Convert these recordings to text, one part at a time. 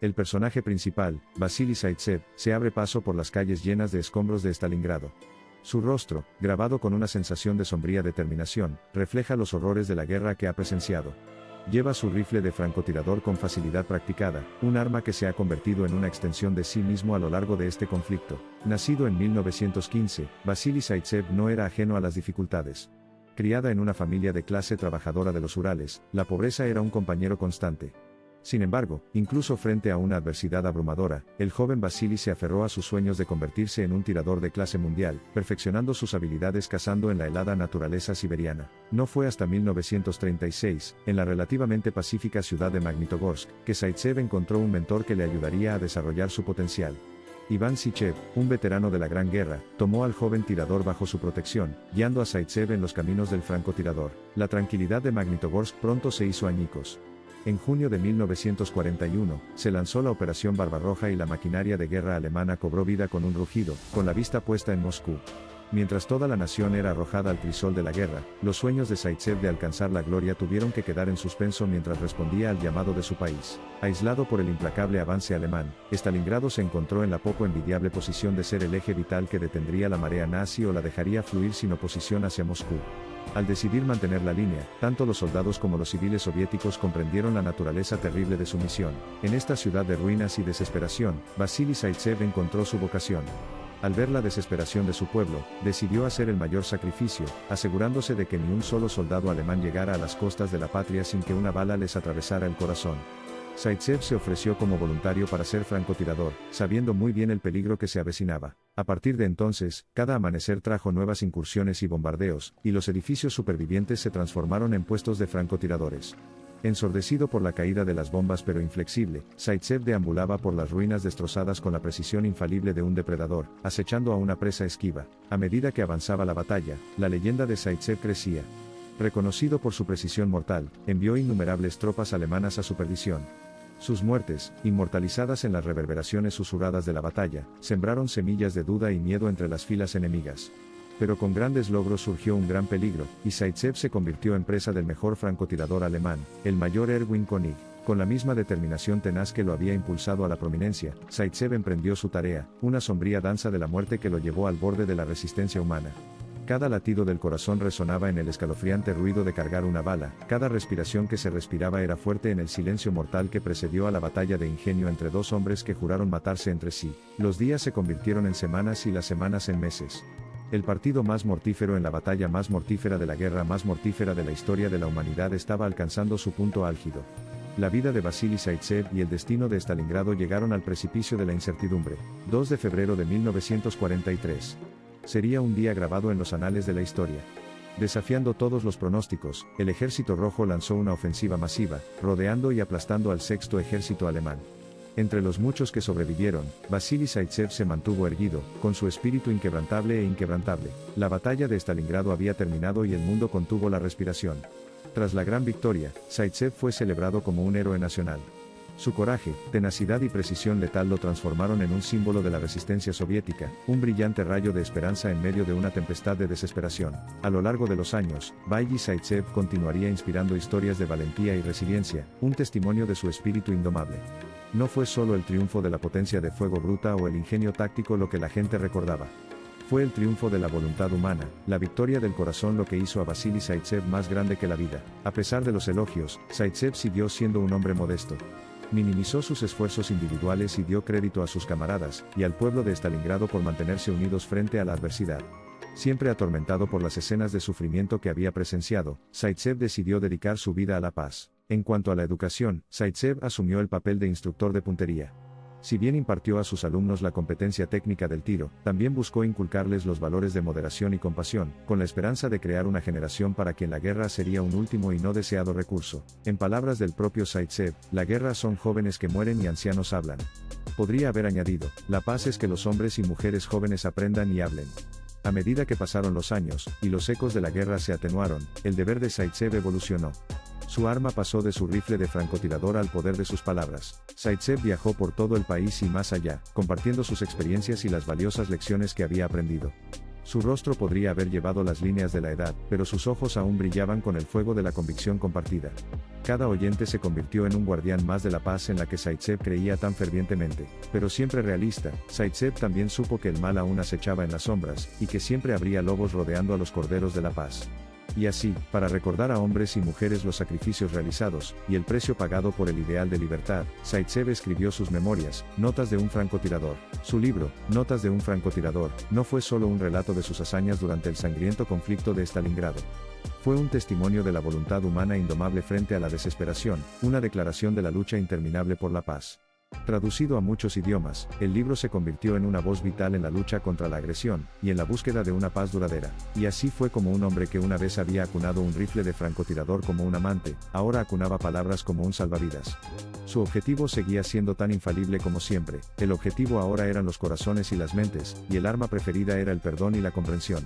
El personaje principal, Vasily Zaitsev, se abre paso por las calles llenas de escombros de Stalingrado. Su rostro, grabado con una sensación de sombría determinación, refleja los horrores de la guerra que ha presenciado. Lleva su rifle de francotirador con facilidad practicada, un arma que se ha convertido en una extensión de sí mismo a lo largo de este conflicto. Nacido en 1915, Vasily Zaitsev no era ajeno a las dificultades. Criada en una familia de clase trabajadora de los Urales, la pobreza era un compañero constante. Sin embargo, incluso frente a una adversidad abrumadora, el joven Vasily se aferró a sus sueños de convertirse en un tirador de clase mundial, perfeccionando sus habilidades cazando en la helada naturaleza siberiana. No fue hasta 1936, en la relativamente pacífica ciudad de Magnitogorsk, que Zaitsev encontró un mentor que le ayudaría a desarrollar su potencial. Iván Sychev, un veterano de la Gran Guerra, tomó al joven tirador bajo su protección, guiando a Zaitsev en los caminos del francotirador. La tranquilidad de Magnitogorsk pronto se hizo añicos. En junio de 1941, se lanzó la Operación Barbarroja y la maquinaria de guerra alemana cobró vida con un rugido, con la vista puesta en Moscú. Mientras toda la nación era arrojada al crisol de la guerra, los sueños de Zaitsev de alcanzar la gloria tuvieron que quedar en suspenso mientras respondía al llamado de su país. Aislado por el implacable avance alemán, Stalingrado se encontró en la poco envidiable posición de ser el eje vital que detendría la marea nazi o la dejaría fluir sin oposición hacia Moscú. Al decidir mantener la línea, tanto los soldados como los civiles soviéticos comprendieron la naturaleza terrible de su misión. En esta ciudad de ruinas y desesperación, Vasily Zaitsev encontró su vocación. Al ver la desesperación de su pueblo, decidió hacer el mayor sacrificio, asegurándose de que ni un solo soldado alemán llegara a las costas de la patria sin que una bala les atravesara el corazón. Zaitsev se ofreció como voluntario para ser francotirador, sabiendo muy bien el peligro que se avecinaba. A partir de entonces, cada amanecer trajo nuevas incursiones y bombardeos, y los edificios supervivientes se transformaron en puestos de francotiradores. Ensordecido por la caída de las bombas pero inflexible, Zaitsev deambulaba por las ruinas destrozadas con la precisión infalible de un depredador, acechando a una presa esquiva. A medida que avanzaba la batalla, la leyenda de Zaitsev crecía. Reconocido por su precisión mortal, envió innumerables tropas alemanas a su perdición. Sus muertes, inmortalizadas en las reverberaciones susurradas de la batalla, sembraron semillas de duda y miedo entre las filas enemigas. Pero con grandes logros surgió un gran peligro, y Zaitsev se convirtió en presa del mejor francotirador alemán, el mayor Erwin König. Con la misma determinación tenaz que lo había impulsado a la prominencia, Zaitsev emprendió su tarea, una sombría danza de la muerte que lo llevó al borde de la resistencia humana. Cada latido del corazón resonaba en el escalofriante ruido de cargar una bala, cada respiración que se respiraba era fuerte en el silencio mortal que precedió a la batalla de ingenio entre dos hombres que juraron matarse entre sí. Los días se convirtieron en semanas y las semanas en meses. El partido más mortífero en la batalla más mortífera de la guerra más mortífera de la historia de la humanidad estaba alcanzando su punto álgido. La vida de Vasily Zaitsev y el destino de Stalingrado llegaron al precipicio de la incertidumbre. 2 de febrero de 1943. Sería un día grabado en los anales de la historia. Desafiando todos los pronósticos, el Ejército Rojo lanzó una ofensiva masiva, rodeando y aplastando al Sexto Ejército alemán. Entre los muchos que sobrevivieron, Vasily Zaitsev se mantuvo erguido, con su espíritu inquebrantable e inquebrantable. La batalla de Stalingrado había terminado y el mundo contuvo la respiración. Tras la gran victoria, Zaitsev fue celebrado como un héroe nacional. Su coraje, tenacidad y precisión letal lo transformaron en un símbolo de la resistencia soviética, un brillante rayo de esperanza en medio de una tempestad de desesperación. A lo largo de los años, Vasily Zaitsev continuaría inspirando historias de valentía y resiliencia, un testimonio de su espíritu indomable. No fue solo el triunfo de la potencia de fuego bruta o el ingenio táctico lo que la gente recordaba. Fue el triunfo de la voluntad humana, la victoria del corazón lo que hizo a Vasily Zaitsev más grande que la vida. A pesar de los elogios, Zaitsev siguió siendo un hombre modesto. Minimizó sus esfuerzos individuales y dio crédito a sus camaradas, y al pueblo de Stalingrado por mantenerse unidos frente a la adversidad. Siempre atormentado por las escenas de sufrimiento que había presenciado, Zaitsev decidió dedicar su vida a la paz. En cuanto a la educación, Zaitsev asumió el papel de instructor de puntería. Si bien impartió a sus alumnos la competencia técnica del tiro, también buscó inculcarles los valores de moderación y compasión, con la esperanza de crear una generación para quien la guerra sería un último y no deseado recurso. En palabras del propio Zaitsev, la guerra son jóvenes que mueren y ancianos hablan. Podría haber añadido, la paz es que los hombres y mujeres jóvenes aprendan y hablen. A medida que pasaron los años, y los ecos de la guerra se atenuaron, el deber de Zaitsev evolucionó. Su arma pasó de su rifle de francotirador al poder de sus palabras. Zaitsev viajó por todo el país y más allá, compartiendo sus experiencias y las valiosas lecciones que había aprendido. Su rostro podría haber llevado las líneas de la edad, pero sus ojos aún brillaban con el fuego de la convicción compartida. Cada oyente se convirtió en un guardián más de la paz en la que Zaitsev creía tan fervientemente. Pero siempre realista, Zaitsev también supo que el mal aún acechaba en las sombras, y que siempre habría lobos rodeando a los corderos de la paz. Y así, para recordar a hombres y mujeres los sacrificios realizados, y el precio pagado por el ideal de libertad, Zaitsev escribió sus memorias, Notas de un francotirador. Su libro, Notas de un francotirador, no fue solo un relato de sus hazañas durante el sangriento conflicto de Stalingrado. Fue un testimonio de la voluntad humana indomable frente a la desesperación, una declaración de la lucha interminable por la paz. Traducido a muchos idiomas, el libro se convirtió en una voz vital en la lucha contra la agresión, y en la búsqueda de una paz duradera. Y así fue como un hombre que una vez había acunado un rifle de francotirador como un amante, ahora acunaba palabras como un salvavidas. Su objetivo seguía siendo tan infalible como siempre, el objetivo ahora eran los corazones y las mentes, y el arma preferida era el perdón y la comprensión.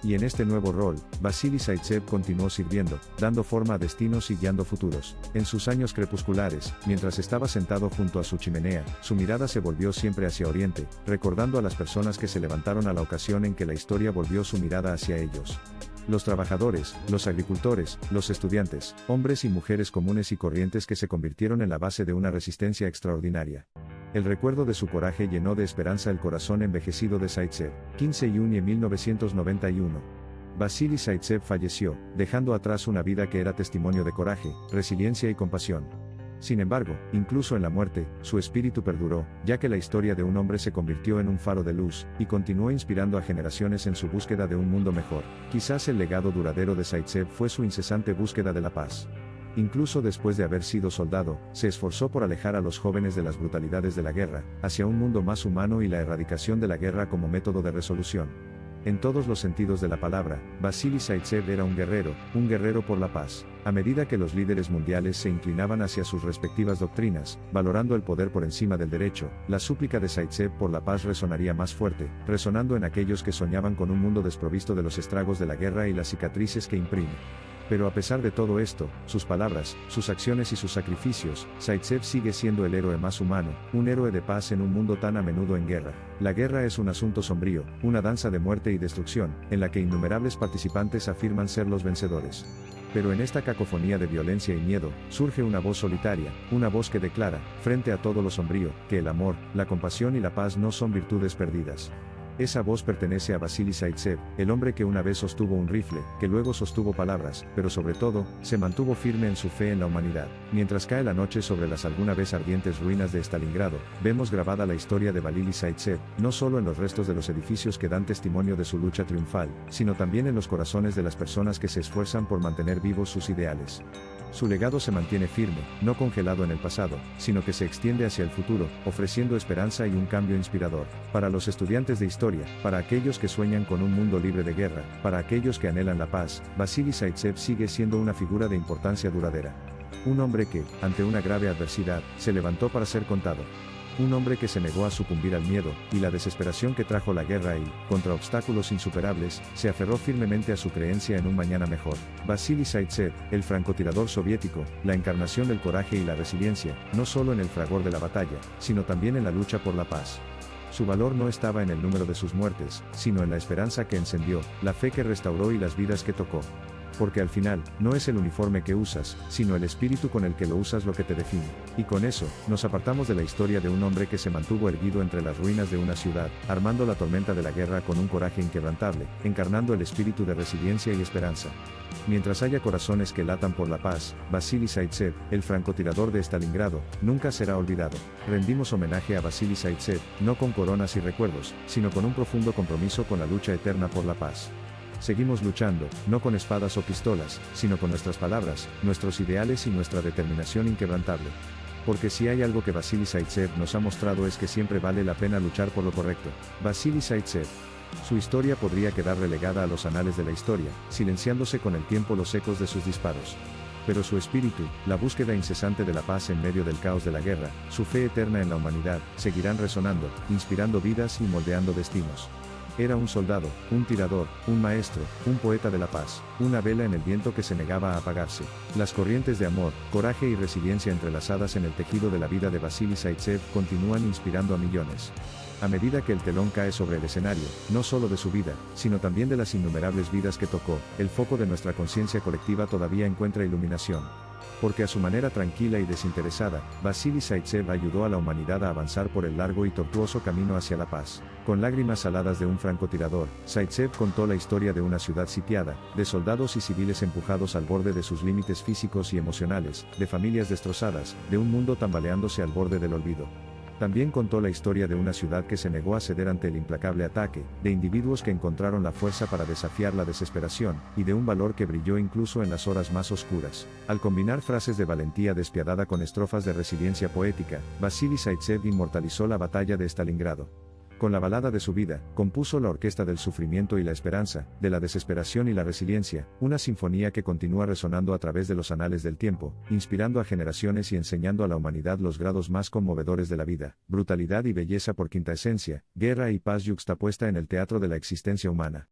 Y en este nuevo rol, Vasily Zaitsev continuó sirviendo, dando forma a destinos y guiando futuros. En sus años crepusculares, mientras estaba sentado junto a su chimenea, su mirada se volvió siempre hacia Oriente, recordando a las personas que se levantaron a la ocasión en que la historia volvió su mirada hacia ellos. Los trabajadores, los agricultores, los estudiantes, hombres y mujeres comunes y corrientes que se convirtieron en la base de una resistencia extraordinaria. El recuerdo de su coraje llenó de esperanza el corazón envejecido de Zaitsev. 15 de junio de 1991. Vasily Zaitsev falleció, dejando atrás una vida que era testimonio de coraje, resiliencia y compasión. Sin embargo, incluso en la muerte, su espíritu perduró, ya que la historia de un hombre se convirtió en un faro de luz, y continuó inspirando a generaciones en su búsqueda de un mundo mejor. Quizás el legado duradero de Zaitsev fue su incesante búsqueda de la paz. Incluso después de haber sido soldado, se esforzó por alejar a los jóvenes de las brutalidades de la guerra, hacia un mundo más humano y la erradicación de la guerra como método de resolución. En todos los sentidos de la palabra, Vasily Zaitsev era un guerrero por la paz. A medida que los líderes mundiales se inclinaban hacia sus respectivas doctrinas, valorando el poder por encima del derecho, la súplica de Zaitsev por la paz resonaría más fuerte, resonando en aquellos que soñaban con un mundo desprovisto de los estragos de la guerra y las cicatrices que imprime. Pero a pesar de todo esto, sus palabras, sus acciones y sus sacrificios, Zaitsev sigue siendo el héroe más humano, un héroe de paz en un mundo tan a menudo en guerra. La guerra es un asunto sombrío, una danza de muerte y destrucción, en la que innumerables participantes afirman ser los vencedores. Pero en esta cacofonía de violencia y miedo, surge una voz solitaria, una voz que declara, frente a todo lo sombrío, que el amor, la compasión y la paz no son virtudes perdidas. Esa voz pertenece a Vasily Zaitsev, el hombre que una vez sostuvo un rifle, que luego sostuvo palabras, pero sobre todo, se mantuvo firme en su fe en la humanidad. Mientras cae la noche sobre las alguna vez ardientes ruinas de Stalingrado, vemos grabada la historia de Vasily Zaitsev, no solo en los restos de los edificios que dan testimonio de su lucha triunfal, sino también en los corazones de las personas que se esfuerzan por mantener vivos sus ideales. Su legado se mantiene firme, no congelado en el pasado, sino que se extiende hacia el futuro, ofreciendo esperanza y un cambio inspirador. Para los estudiantes de historia, para aquellos que sueñan con un mundo libre de guerra, para aquellos que anhelan la paz, Vasily Zaitsev sigue siendo una figura de importancia duradera. Un hombre que, ante una grave adversidad, se levantó para ser contado. Un hombre que se negó a sucumbir al miedo, y la desesperación que trajo la guerra y, contra obstáculos insuperables, se aferró firmemente a su creencia en un mañana mejor. Vasily Zaitsev, el francotirador soviético, la encarnación del coraje y la resiliencia, no solo en el fragor de la batalla, sino también en la lucha por la paz. Su valor no estaba en el número de sus muertes, sino en la esperanza que encendió, la fe que restauró y las vidas que tocó. Porque al final, no es el uniforme que usas, sino el espíritu con el que lo usas lo que te define. Y con eso, nos apartamos de la historia de un hombre que se mantuvo erguido entre las ruinas de una ciudad, armando la tormenta de la guerra con un coraje inquebrantable, encarnando el espíritu de resiliencia y esperanza. Mientras haya corazones que latan por la paz, Vasily Zaitsev, el francotirador de Stalingrado, nunca será olvidado. Rendimos homenaje a Vasily Zaitsev, no con coronas y recuerdos, sino con un profundo compromiso con la lucha eterna por la paz. Seguimos luchando, no con espadas o pistolas, sino con nuestras palabras, nuestros ideales y nuestra determinación inquebrantable. Porque si hay algo que Vasily Zaitsev nos ha mostrado es que siempre vale la pena luchar por lo correcto. Vasily Zaitsev. Su historia podría quedar relegada a los anales de la historia, silenciándose con el tiempo los ecos de sus disparos. Pero su espíritu, la búsqueda incesante de la paz en medio del caos de la guerra, su fe eterna en la humanidad, seguirán resonando, inspirando vidas y moldeando destinos. Era un soldado, un tirador, un maestro, un poeta de la paz, una vela en el viento que se negaba a apagarse. Las corrientes de amor, coraje y resiliencia entrelazadas en el tejido de la vida de Vasily Zaitsev continúan inspirando a millones. A medida que el telón cae sobre el escenario, no solo de su vida, sino también de las innumerables vidas que tocó, el foco de nuestra conciencia colectiva todavía encuentra iluminación. Porque a su manera tranquila y desinteresada, Vasily Zaitsev ayudó a la humanidad a avanzar por el largo y tortuoso camino hacia la paz. Con lágrimas saladas de un francotirador, Zaitsev contó la historia de una ciudad sitiada, de soldados y civiles empujados al borde de sus límites físicos y emocionales, de familias destrozadas, de un mundo tambaleándose al borde del olvido. También contó la historia de una ciudad que se negó a ceder ante el implacable ataque, de individuos que encontraron la fuerza para desafiar la desesperación, y de un valor que brilló incluso en las horas más oscuras. Al combinar frases de valentía despiadada con estrofas de resiliencia poética, Vasily Zaitsev inmortalizó la batalla de Stalingrado. Con la balada de su vida, compuso la orquesta del sufrimiento y la esperanza, de la desesperación y la resiliencia, una sinfonía que continúa resonando a través de los anales del tiempo, inspirando a generaciones y enseñando a la humanidad los grados más conmovedores de la vida, brutalidad y belleza por quinta esencia, guerra y paz yuxtapuesta en el teatro de la existencia humana.